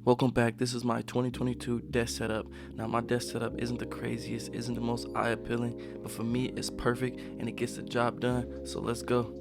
Welcome back. This is my 2022 desk setup. Now my desk setup isn't the craziest, isn't the most eye appealing, but for me it's perfect and it gets the job done. So let's go.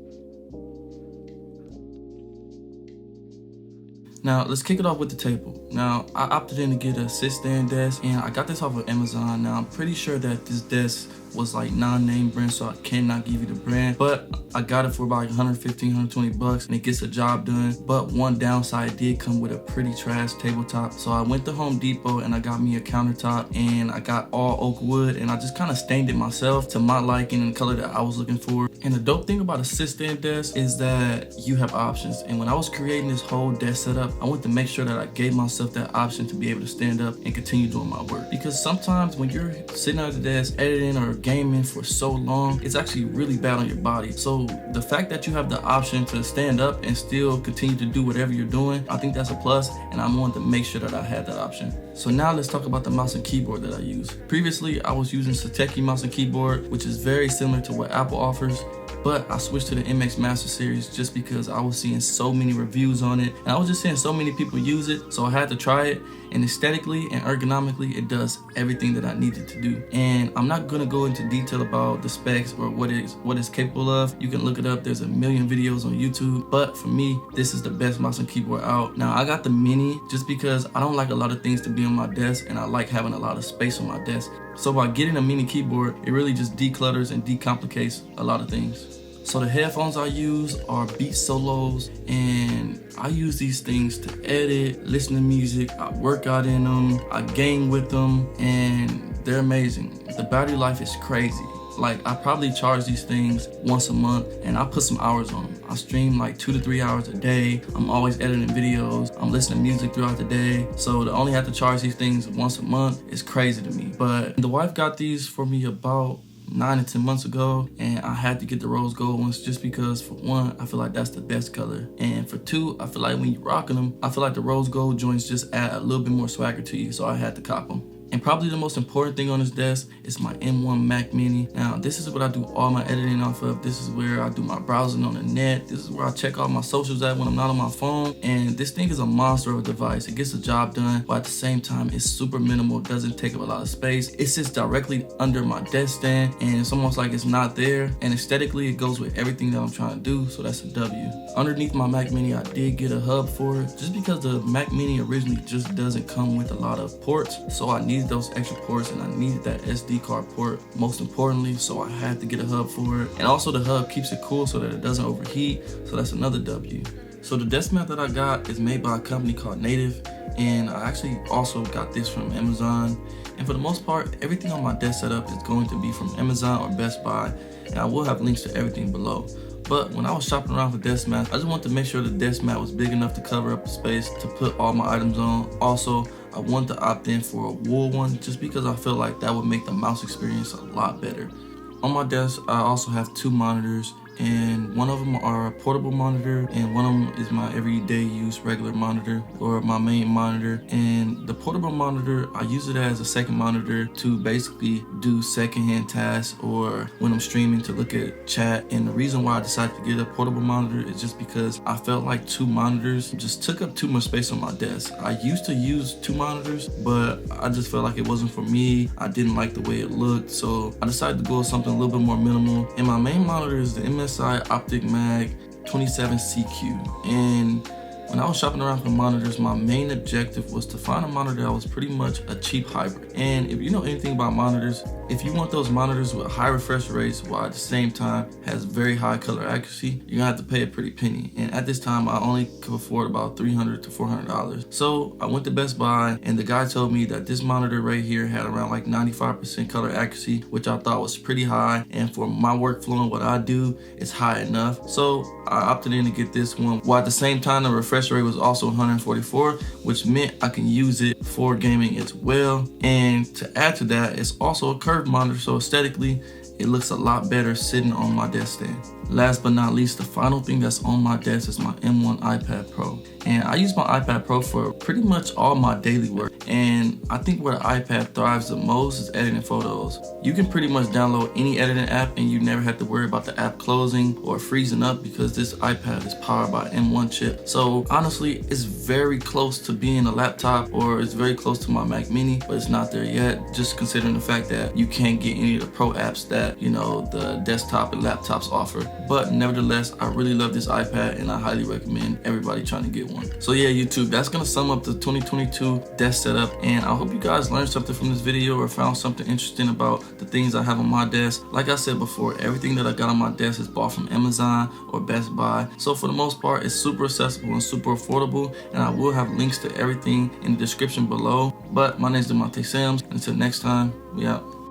Now let's kick it off with the table. Now I opted in to get a sit-stand desk and I got this off of Amazon. Now I'm pretty sure that this desk was like non-name brand, so I cannot give you the brand, but I got it for about like 115, 120 bucks and it gets the job done. But one downside, it did come with a pretty trash tabletop. So I went to Home Depot and I got me a countertop and I got all oak wood and I just kind of stained it myself to my liking and the color that I was looking for. And the dope thing about a sit-stand desk is that you have options. And when I was creating this whole desk setup, I wanted to make sure that I gave myself that option to be able to stand up and continue doing my work. Because sometimes when you're sitting at the desk editing or gaming for so long, it's actually really bad on your body. So the fact that you have the option to stand up and still continue to do whatever you're doing, I think that's a plus, and I wanted to make sure that I had that option. So now let's talk about the mouse and keyboard that I use. Previously, I was using Satechi mouse and keyboard, which is very similar to what Apple offers, but I switched to the MX Master Series just because I was seeing so many reviews on it and I was just seeing so many people use it, so I had to try it. And aesthetically and ergonomically, it does everything that I needed to do. And I'm not gonna go into detail about the specs or what it's capable of. You can look it up. There's a million videos on YouTube. But for me, this is the best mouse and keyboard out. Now I got the mini just because I don't like a lot of things to be on my desk and I like having a lot of space on my desk. So by getting a mini keyboard, it really just declutters and decomplicates a lot of things. So the headphones I use are Beat Solos, and I use these things to edit, listen to music, I work out in them, I game with them, and they're amazing. The battery life is crazy. Like, I probably charge these things once a month and I put some hours on them. I stream like 2 to 3 hours a day. I'm always editing videos. I'm listening to music throughout the day. So to only have to charge these things once a month is crazy to me. But the wife got these for me about 9 to 10 months ago, and I had to get the rose gold ones just because, for one, I feel like that's the best color, and for two, I feel like when you're rocking them, I feel like the rose gold joints just add a little bit more swagger to you, so I had to cop them. And probably the most important thing on this desk is my M1 Mac Mini. Now, this is what I do all my editing off of. This is where I do my browsing on the net. This is where I check all my socials at when I'm not on my phone. And this thing is a monster of a device. It gets the job done, but at the same time, it's super minimal. It doesn't take up a lot of space. It sits directly under my desk stand, and it's almost like it's not there. And aesthetically, it goes with everything that I'm trying to do, so that's a W. Underneath my Mac Mini, I did get a hub for it, just because the Mac Mini originally just doesn't come with a lot of ports, so I needed those extra ports and I needed that SD card port most importantly, so I had to get a hub for it. And also the hub keeps it cool so that it doesn't overheat, so that's another W. So the desk mat that I got is made by a company called Native, and I actually also got this from Amazon. And for the most part, everything on my desk setup is going to be from Amazon or Best Buy, and I will have links to everything below. But when I was shopping around for desk mats, I just wanted to make sure the desk mat was big enough to cover up the space to put all my items on. Also, I wanted to opt in for a wool one just because I feel like that would make the mouse experience a lot better. On my desk, I also have 2 monitors, and one of them are a portable monitor and one of them is my everyday use regular monitor, or my main monitor. And the portable monitor, I use it as a second monitor to basically do secondhand tasks or when I'm streaming to look at chat. And the reason why I decided to get a portable monitor is just because I felt like 2 monitors just took up too much space on my desk. I used to use 2 monitors, but I just felt like it wasn't for me. I didn't like the way it looked, so I decided to go with something a little bit more minimal. And my main monitor is the MSI Optic Mag 27CQ. And when I was shopping around for monitors, my main objective was to find a monitor that was pretty much a cheap hybrid. And if you know anything about monitors, if you want those monitors with high refresh rates while at the same time has very high color accuracy, you're gonna have to pay a pretty penny. And at this time, I only could afford about $300 to $400. So I went to Best Buy, and the guy told me that this monitor right here had around like 95% color accuracy, which I thought was pretty high. And for my workflow and what I do, it's high enough. So I opted in to get this one, while at the same time the refresh rate was also 144, which meant I can use it for gaming as well. And to add to that, it's also a curved monitor, so aesthetically it looks a lot better sitting on my desk stand. last but not least, the final thing that's on my desk is my M1 iPad Pro. And I use my iPad Pro for pretty much all my daily work. And I think where the iPad thrives the most is editing photos. You can pretty much download any editing app and you never have to worry about the app closing or freezing up because this iPad is powered by M1 chip. So honestly, it's very close to being a laptop, or it's very close to my Mac Mini, but it's not there yet, just considering the fact that you can't get any of the pro apps that, you know, the desktop and laptops offer. But nevertheless, I really love this iPad and I highly recommend everybody trying to get one. So yeah, YouTube, that's gonna sum up the 2022 desk setup, and I hope you guys learned something from this video or found something interesting about the things I have on my desk. Like I said before, everything that I got on my desk is bought from Amazon or Best Buy. So for the most part, it's super accessible and super affordable, and I will have links to everything in the description below. But my name is Demonte Sims, and until next time, we out.